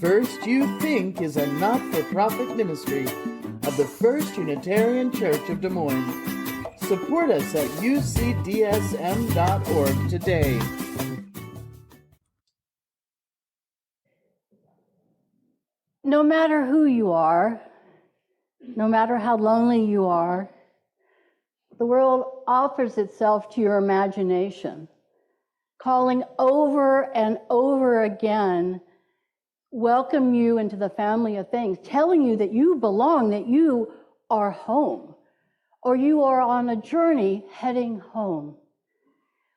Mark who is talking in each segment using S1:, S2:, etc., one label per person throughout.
S1: First You Think is a not-for-profit ministry of the First Unitarian Church of Des Moines. Support us at ucdsm.org today.
S2: No matter who you are, no matter how lonely you are, the world offers itself to your imagination, calling over and over again, welcome you into the family of things, telling you that you belong, that you are home, or you are on a journey heading home.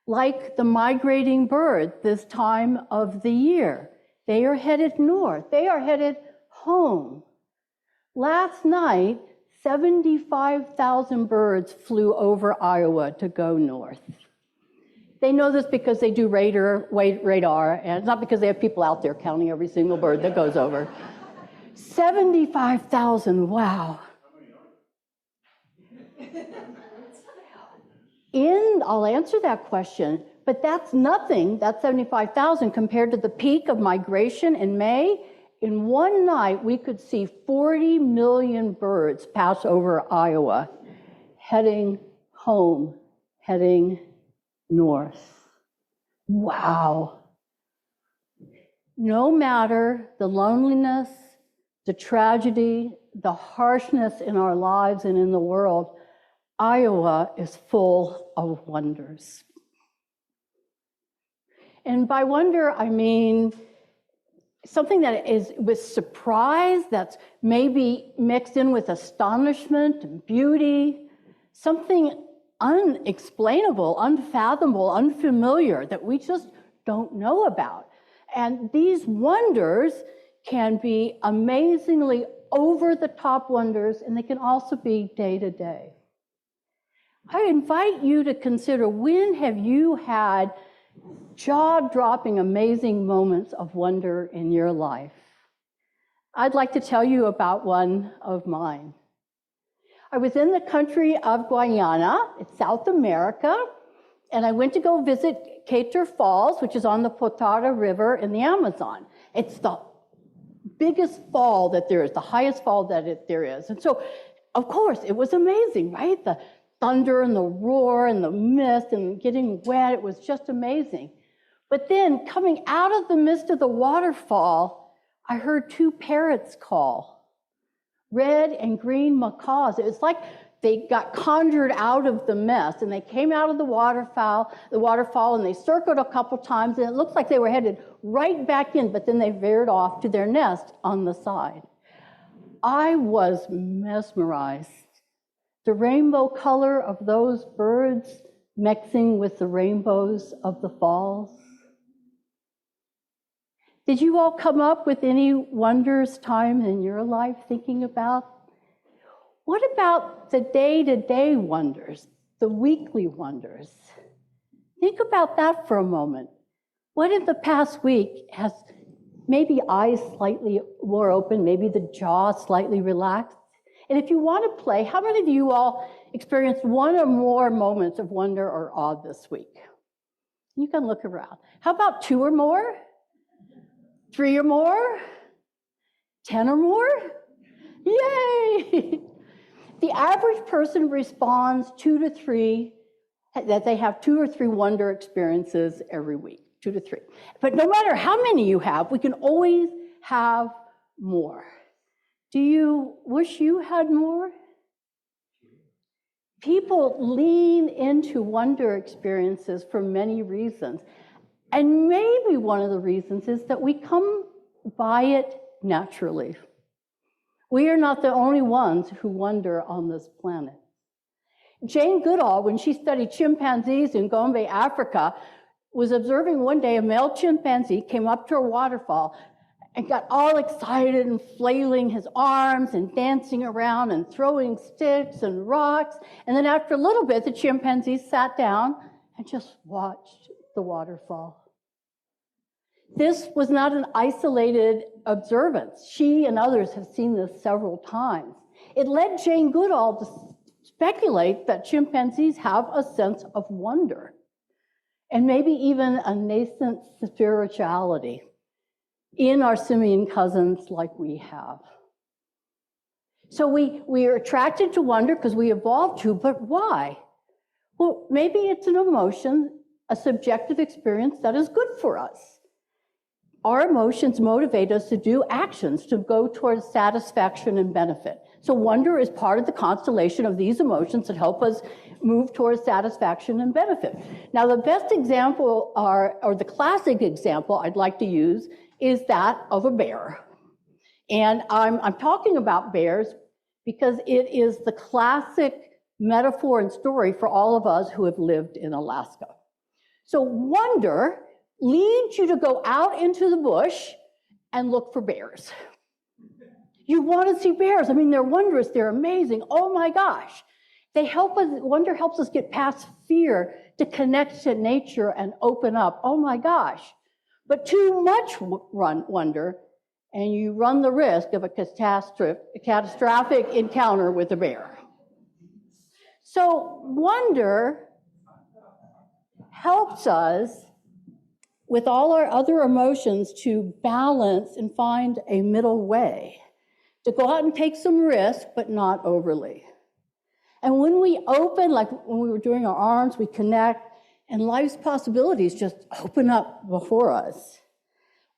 S2: Like the migrating bird this time of the year. They are headed north. They are headed home. Last night, 75,000 birds flew over Iowa to go north. They know this because they do radar, and it's not because they have people out there counting every single bird that goes over. 75,000, wow. I'll answer that question, but that's nothing, that's 75,000 compared to the peak of migration in May. In one night, we could see 40 million birds pass over Iowa, heading home, heading north. Wow. No matter the loneliness, the tragedy, the harshness in our lives and in the world, Iowa is full of wonders. And by wonder, I mean something that is with surprise, that's maybe mixed in with astonishment and beauty, something unexplainable, unfathomable, unfamiliar that we just don't know about. And these wonders can be amazingly over-the-top wonders, and they can also be day-to-day. I invite you to consider, when have you had jaw-dropping, amazing moments of wonder in your life? I'd like to tell you about one of mine. I was in the country of Guyana, it's South America, and I went to go visit Cater Falls, which is on the Potara River in the Amazon. It's the biggest fall that there is, the highest fall that there is. And so, of course, it was amazing, right? The thunder and the roar and the mist and getting wet, it was just amazing. But then, coming out of the midst of the waterfall, I heard two parrots call. Red and green macaws. It was like they got conjured out of the mist, and they came out of the waterfall, and they circled a couple times, and it looked like they were headed right back in, but then they veered off to their nest on the side. I was mesmerized. The rainbow color of those birds mixing with the rainbows of the falls. Did you all come up with any wondrous time in your life thinking about? What about the day-to-day wonders, the weekly wonders? Think about that for a moment. What in the past week has maybe eyes slightly more open, maybe the jaw slightly relaxed? And if you want to play, how many of you all experienced one or more moments of wonder or awe this week? You can look around. How about 2 or more? 3 or more? 10 or more? Yay! The average person responds 2 to 3, that they have 2 or 3 wonder experiences every week, 2 to 3. But no matter how many you have, we can always have more. Do you wish you had more? People lean into wonder experiences for many reasons. And maybe one of the reasons is that we come by it naturally. We are not the only ones who wonder on this planet. Jane Goodall, when she studied chimpanzees in Gombe, Africa, was observing one day a male chimpanzee came up to a waterfall and got all excited and flailing his arms and dancing around and throwing sticks and rocks. And then after a little bit, the chimpanzee sat down and just watched the waterfall. This was not an isolated observance. She and others have seen this several times. It led Jane Goodall to speculate that chimpanzees have a sense of wonder and maybe even a nascent spirituality. in our simian cousins like we have. So we are attracted to wonder because we evolved to, but why? Well, maybe it's an emotion, a subjective experience that is good for us. Our emotions motivate us to do actions to go towards satisfaction and benefit. So wonder is part of the constellation of these emotions that help us move towards satisfaction and benefit. Now, the best example, or the classic example I'd like to use, is that of a bear. And I'm talking about bears because it is the classic metaphor and story for all of us who have lived in Alaska. So wonder leads you to go out into the bush and look for bears. You want to see bears. I mean, they're wondrous, they're amazing. Oh my gosh. They help us, wonder helps us get past fear to connect to nature and open up. Oh my gosh. But too much wonder, and you run the risk of a catastrophic encounter with a bear. So wonder helps us with all our other emotions to balance and find a middle way, to go out and take some risk, but not overly. And when we open, like when we were doing our arms, we connect, and life's possibilities just open up before us.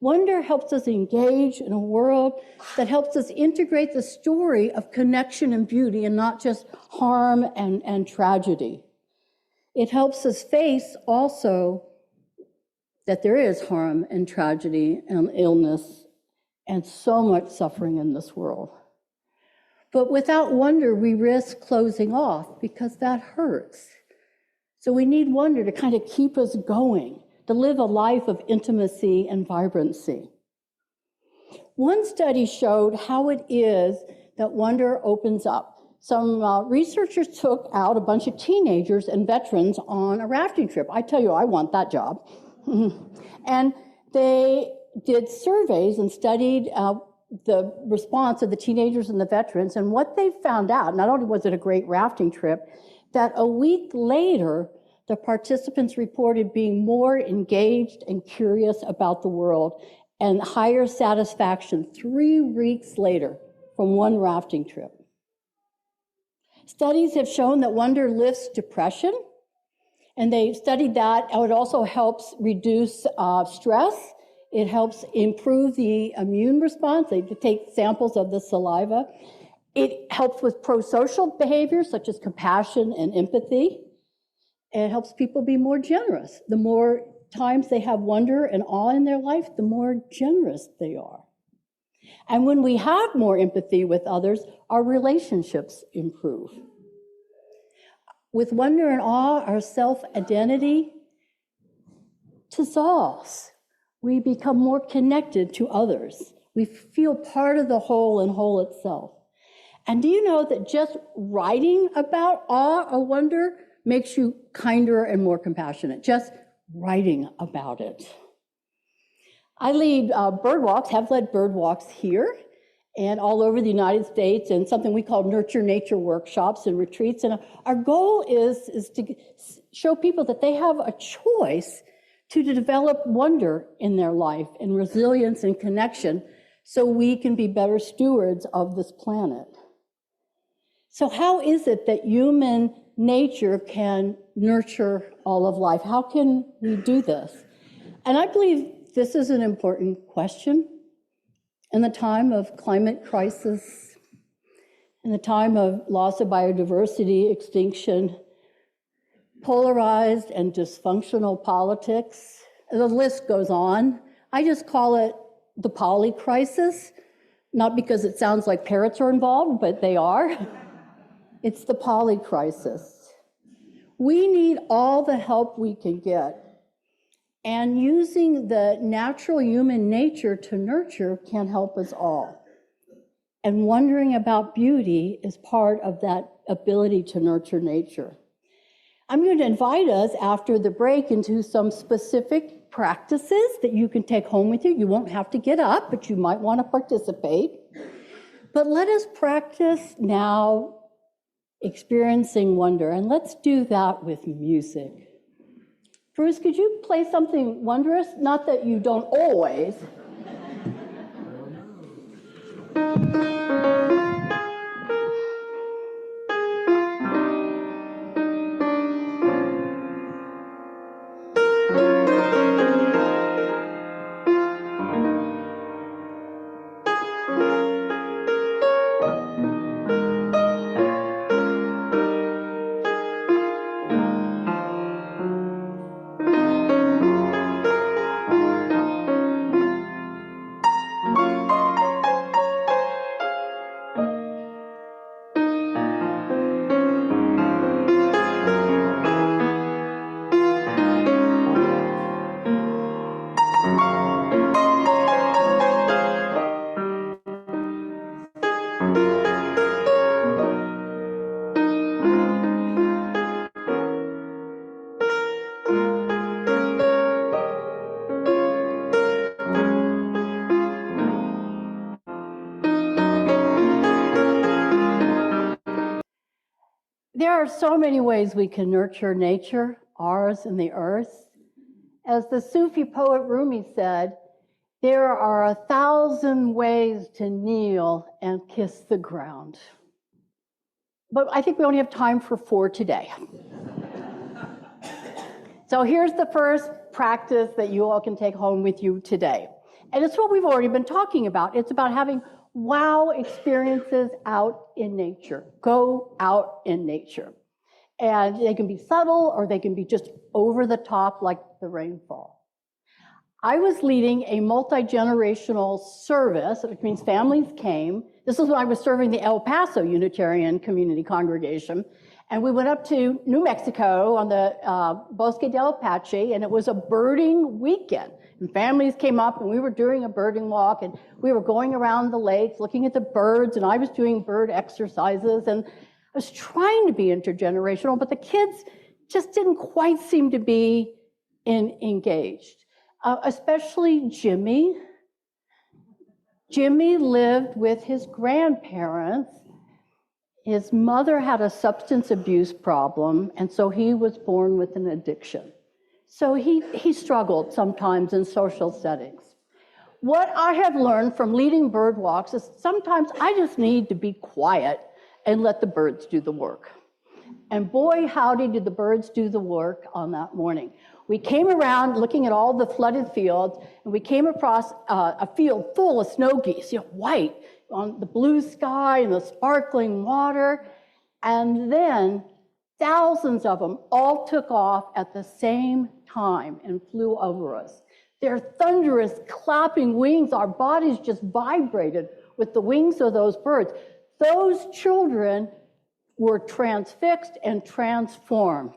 S2: Wonder helps us engage in a world that helps us integrate the story of connection and beauty and not just harm and tragedy. It helps us face also that there is harm and tragedy and illness and so much suffering in this world. But without wonder, we risk closing off because that hurts. So we need wonder to kind of keep us going, to live a life of intimacy and vibrancy. One study showed how it is that wonder opens up. Some researchers took out a bunch of teenagers and veterans on a rafting trip. I tell you, I want that job. And they did surveys and studied the response of the teenagers and the veterans. And what they found out, not only was it a great rafting trip, that a week later, the participants reported being more engaged and curious about the world and higher satisfaction 3 weeks later from one rafting trip. Studies have shown that wonder lifts depression, and they studied that. It also helps reduce stress. It helps improve the immune response. They take samples of the saliva. It helps with pro-social behaviors such as compassion and empathy. It helps people be more generous. The more times they have wonder and awe in their life, the more generous they are. And when we have more empathy with others, our relationships improve. With wonder and awe, our self-identity dissolves. We become more connected to others. We feel part of the whole and whole itself. And do you know that just writing about awe or wonder makes you kinder and more compassionate? Just writing about it. I lead bird walks, have led bird walks here and all over the United States, and something we call nurture nature workshops and retreats. And our goal is to show people that they have a choice to develop wonder in their life and resilience and connection so we can be better stewards of this planet. So how is it that human nature can nurture all of life? How can we do this? And I believe this is an important question in the time of climate crisis, in the time of loss of biodiversity, extinction, polarized and dysfunctional politics. The list goes on. I just call it the poly crisis, not because it sounds like parrots are involved, but they are. It's the poly crisis. We need all the help we can get. And using the natural human nature to nurture can help us all. And wondering about beauty is part of that ability to nurture nature. I'm going to invite us after the break into some specific practices that you can take home with you. You won't have to get up, but you might want to participate. But let us practice now experiencing wonder, and let's do that with music. Bruce, could you play something wondrous? Not that you don't always, There are so many ways we can nurture nature, ours and the earth. As the Sufi poet Rumi said, there are 1,000 ways to kneel and kiss the ground. But I think we only have time for 4 today. So here's the first practice that you all can take home with you today. And it's what we've already been talking about. It's about having wow experiences out in nature. Go out in nature. And they can be subtle or they can be just over the top like the rainfall. I was leading a multi-generational service, which means families came. This is when I was serving the El Paso Unitarian Community Congregation. And we went up to New Mexico on the Bosque del Apache, and it was a birding weekend. And families came up, and we were doing a birding walk, and we were going around the lakes, looking at the birds, and I was doing bird exercises, and I was trying to be intergenerational, but the kids just didn't quite seem to be engaged, especially Jimmy. Jimmy lived with his grandparents. His mother had a substance abuse problem, and so he was born with an addiction. So he struggled sometimes in social settings. What I have learned from leading bird walks is sometimes I just need to be quiet and let the birds do the work. And boy, howdy, did the birds do the work on that morning. We came around looking at all the flooded fields, and we came across a field full of snow geese, white, on the blue sky and the sparkling water. And then thousands of them all took off at the same time and flew over us. Their thunderous clapping wings, our bodies just vibrated with the wings of those birds. Those children were transfixed and transformed.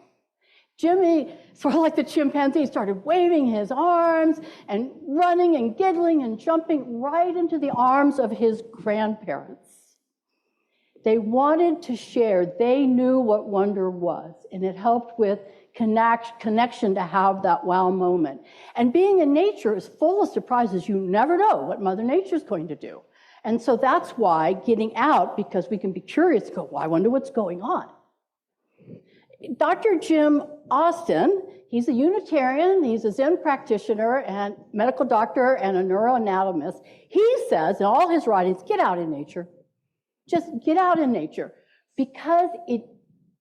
S2: Jimmy, sort of like the chimpanzee, started waving his arms and running and giggling and jumping right into the arms of his grandparents. They wanted to share. They knew what wonder was, and it helped with connection to have that wow moment. And being in nature is full of surprises. You never know what Mother Nature's going to do. And so that's why getting out, because we can be curious, go, well, I wonder what's going on. Dr. Jim Austin, he's a Unitarian, he's a Zen practitioner and medical doctor and a neuroanatomist. He says in all his writings, get out in nature. Just get out in nature, because it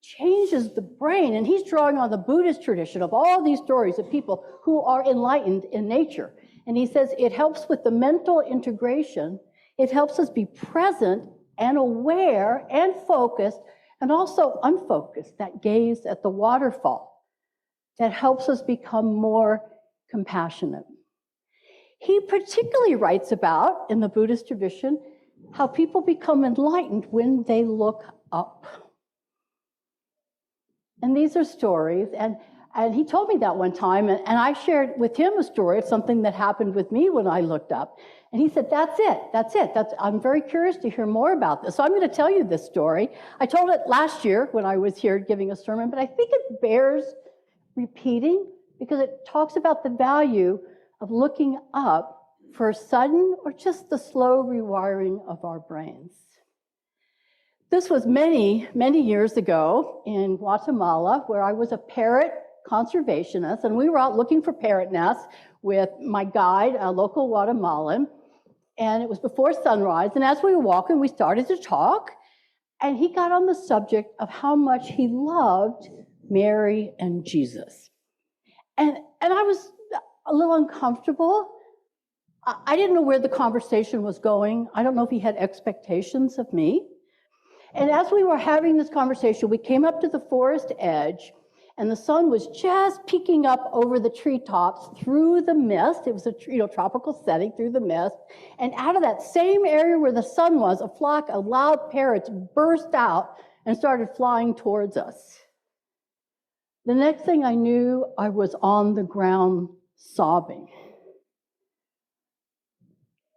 S2: changes the brain. And he's drawing on the Buddhist tradition of all these stories of people who are enlightened in nature. And he says it helps with the mental integration. It helps us be present and aware and focused, and also unfocused, that gaze at the waterfall. That helps us become more compassionate. He particularly writes about, in the Buddhist tradition, how people become enlightened when they look up. And these are stories, and he told me that one time, and I shared with him a story of something that happened with me when I looked up. And he said, that's it. I'm very curious to hear more about this. So I'm going to tell you this story. I told it last year when I was here giving a sermon, but I think it bears repeating because it talks about the value of looking up for sudden or just the slow rewiring of our brains. This was many, many years ago in Guatemala, where I was a parrot conservationist, and we were out looking for parrot nests with my guide, a local Guatemalan, and it was before sunrise, and as we were walking, we started to talk, and he got on the subject of how much he loved Mary and Jesus. And I was a little uncomfortable. I didn't know where the conversation was going. I don't know if he had expectations of me. And as we were having this conversation, we came up to the forest edge, and the sun was just peeking up over the treetops through the mist. It was a tropical setting through the mist. And out of that same area where the sun was, a flock of loud parrots burst out and started flying towards us. The next thing I knew, I was on the ground sobbing.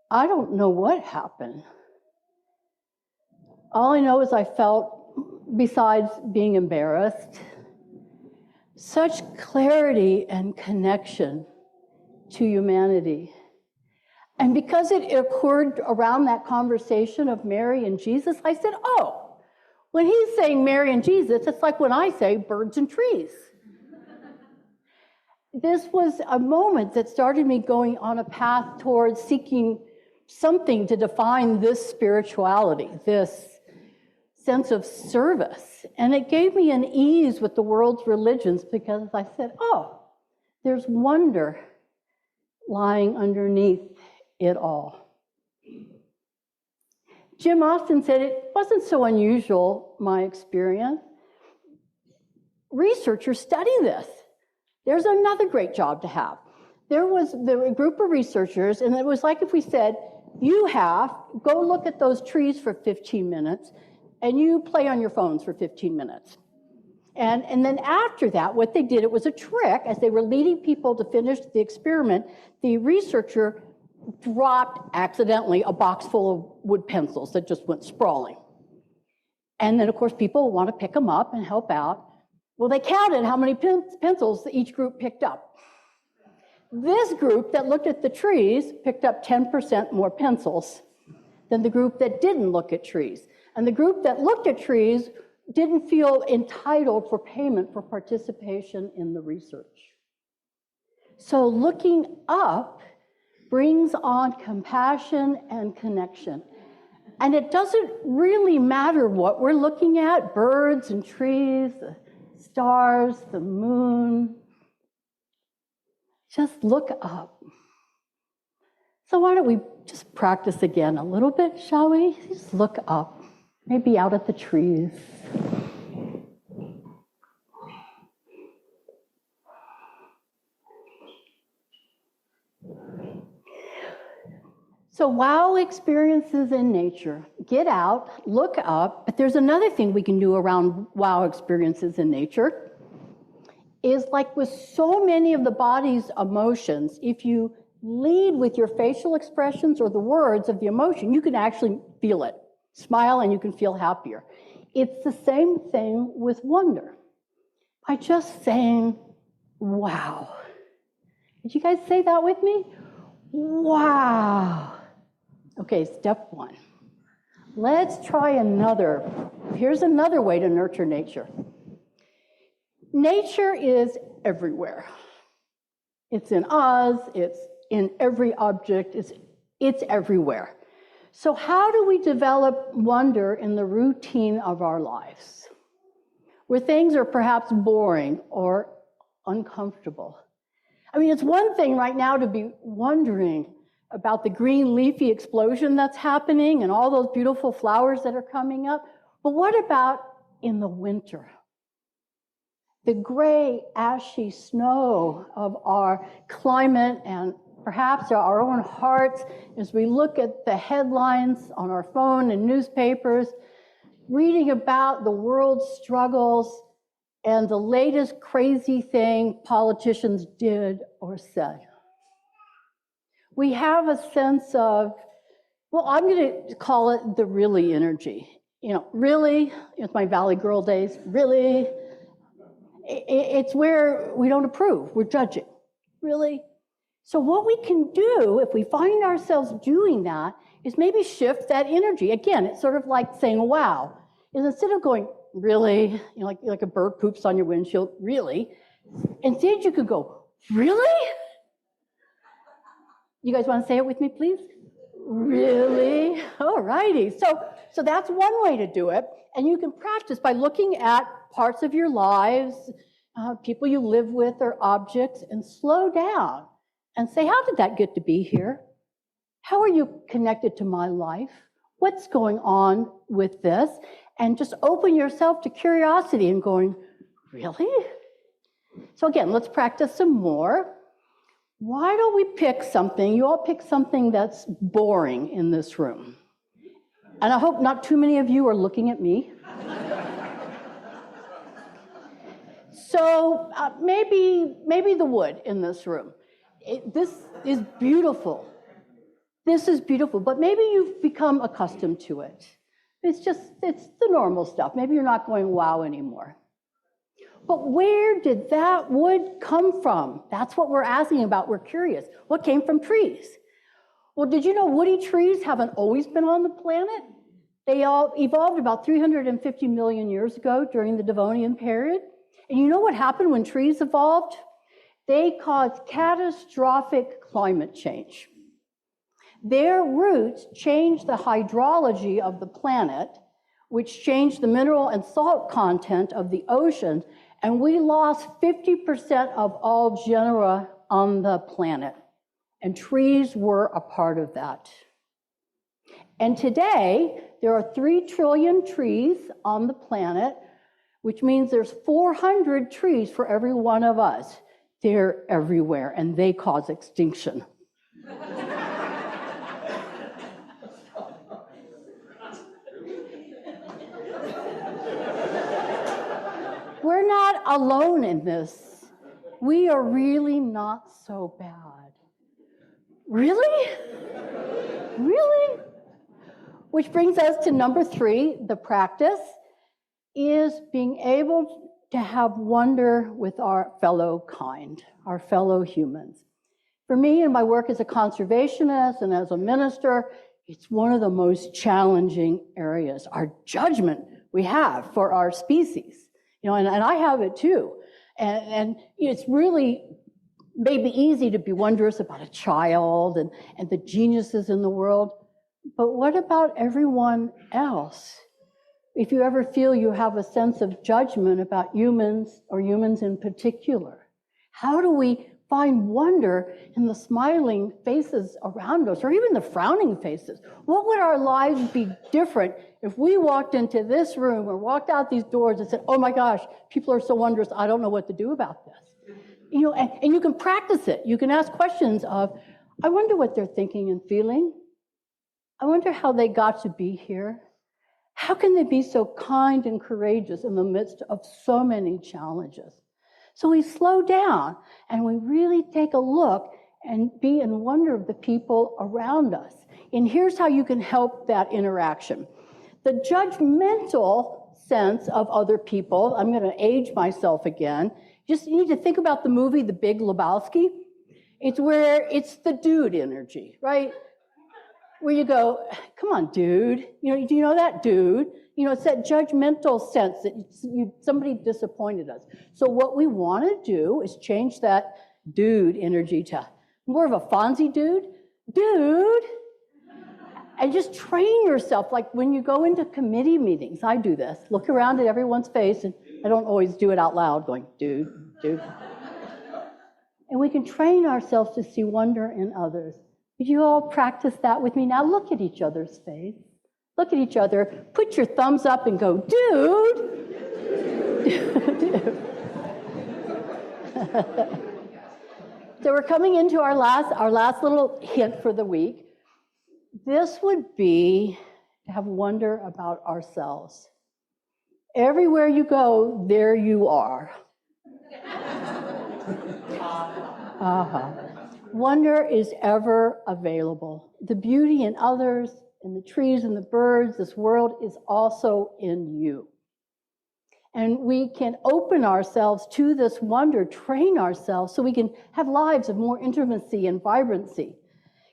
S2: I don't know what happened. All I know is I felt, besides being embarrassed, such clarity and connection to humanity. And because it occurred around that conversation of Mary and Jesus, I said, oh, When he's saying Mary and Jesus, it's like when I say birds and trees. This was a moment that started me going on a path towards seeking something to define this spirituality, this sense of service. And it gave me an ease with the world's religions because I said, oh, there's wonder lying underneath it all. Jim Austin said it wasn't so unusual, my experience. Researchers study this. There's another great job to have. There was a group of researchers, and it was like if we said, go look at those trees for 15 minutes, and you play on your phones for 15 minutes. And then after that, what they did, it was a trick. As they were leading people to finish the experiment, the researcher dropped accidentally a box full of wood pencils that just went sprawling. And then, of course, people want to pick them up and help out. Well, they counted how many pencils each group picked up. This group that looked at the trees picked up 10% more pencils than the group that didn't look at trees. And the group that looked at trees didn't feel entitled for payment for participation in the research. So looking up brings on compassion and connection. And it doesn't really matter what we're looking at, birds and trees, the stars, the moon. Just look up. So why don't we just practice again a little bit, shall we? Just look up, maybe out at the trees. So wow experiences in nature. Get out, look up, but there's another thing we can do around wow experiences in nature. Is like with so many of the body's emotions, if you lead with your facial expressions or the words of the emotion, you can actually feel it. Smile and you can feel happier. It's the same thing with wonder. By just saying, wow. Did you guys say that with me? Wow. Okay, step one. Let's try another. Here's another way to nurture nature. Nature is everywhere. It's in us, it's in every object, it's everywhere. So how do we develop wonder in the routine of our lives? Where things are perhaps boring or uncomfortable. I mean, it's one thing right now to be wondering about the green leafy explosion that's happening and all those beautiful flowers that are coming up. But what about in the winter? The gray, ashy snow of our climate and perhaps our own hearts as we look at the headlines on our phone and newspapers, reading about the world's struggles and the latest crazy thing politicians did or said. We have a sense of, well, I'm going to call it the really energy. You know, really, it's my Valley Girl days, really. It's where we don't approve, we're judging, really. So what we can do if we find ourselves doing that is maybe shift that energy. Again, it's sort of like saying, wow, is instead of going, really, you know, like a bird poops on your windshield, really, instead you could go, really? You guys want to say it with me, please? Really? All righty. So that's one way to do it. And you can practice by looking at parts of your lives, people you live with or objects, and slow down and say, how did that get to be here? How are you connected to my life? What's going on with this? And just open yourself to curiosity and going, really? So again, let's practice some more. Why don't we pick something? You all pick something that's boring in this room. And I hope not too many of you are looking at me. So maybe the wood in this room. This is beautiful. This is beautiful, but maybe you've become accustomed to it. It's the normal stuff. Maybe you're not going wow anymore. But where did that wood come from? That's what we're asking about. We're curious. What came from trees? Well, did you know woody trees haven't always been on the planet? They all evolved about 350 million years ago during the Devonian period. And you know what happened when trees evolved? They caused catastrophic climate change. Their roots changed the hydrology of the planet, which changed the mineral and salt content of the ocean, and we lost 50% of all genera on the planet. And trees were a part of that. And today, there are 3 trillion trees on the planet, which means there's 400 trees for every one of us. They're everywhere, and they cause extinction. We're not alone in this. We are really not so bad. Really? Really? Which brings us to number 3, the practice is being able to have wonder with our fellow kind, our fellow humans. For me, in my work as a conservationist and as a minister, it's one of the most challenging areas, our judgment we have for our species. And I have it too. And it's really maybe easy to be wondrous about a child and the geniuses in the world. But what about everyone else? If you ever feel you have a sense of judgment about humans or humans in particular, how do we find wonder in the smiling faces around us or even the frowning faces? What would our lives be different if we walked into this room or walked out these doors and said, oh my gosh, people are so wondrous, I don't know what to do about this. And you can practice it. You can ask questions of, I wonder what they're thinking and feeling. I wonder how they got to be here. How can they be so kind and courageous in the midst of so many challenges? So we slow down and we really take a look and be in wonder of the people around us. And here's how you can help that interaction. The judgmental sense of other people, I'm going to age myself again, just need to think about the movie The Big Lebowski. It's where it's the dude energy, right? Where you go, come on, dude. Do you know that dude? It's that judgmental sense that somebody disappointed us. So what we want to do is change that dude energy to more of a Fonzie dude. Dude! And just train yourself, like when you go into committee meetings, I do this, look around at everyone's face, and I don't always do it out loud, going, dude, dude. And we can train ourselves to see wonder in others. Would you all practice that with me? Now look at each other's face. Look at each other. Put your thumbs up and go, dude. Dude. So we're coming into our last little hint for the week. This would be to have wonder about ourselves. Everywhere you go, there you are. Wonder is ever available. The beauty in others, in the trees and the birds, this world is also in you. And we can open ourselves to this wonder, train ourselves so we can have lives of more intimacy and vibrancy.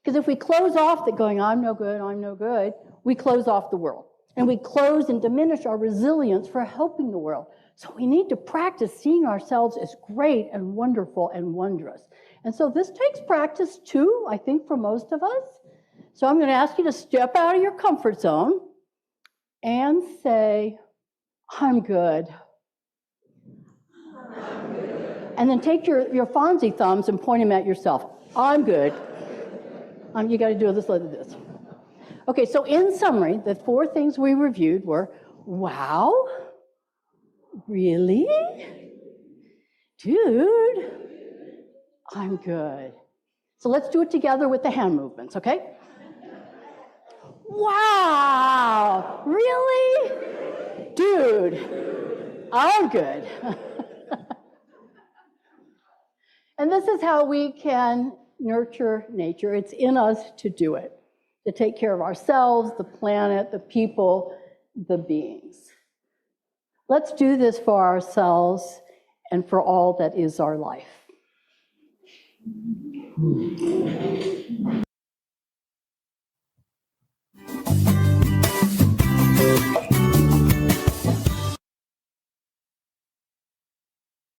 S2: Because if we close off that going, I'm no good, we close off the world. And we close and diminish our resilience for helping the world. So we need to practice seeing ourselves as great and wonderful and wondrous. And so this takes practice too, I think, for most of us. So I'm going to ask you to step out of your comfort zone and say, I'm good. And then take your Fonzie thumbs and point them at yourself. I'm good. You got to do this like this. Okay, so in summary, the 4 things we reviewed were, wow, really? Dude, I'm good. So let's do it together with the hand movements, okay? Wow, really? Dude, I'm good. And this is how we can nurture nature. It's in us to do it, to take care of ourselves, the planet, the people, the beings. Let's do this for ourselves and for all that is our life.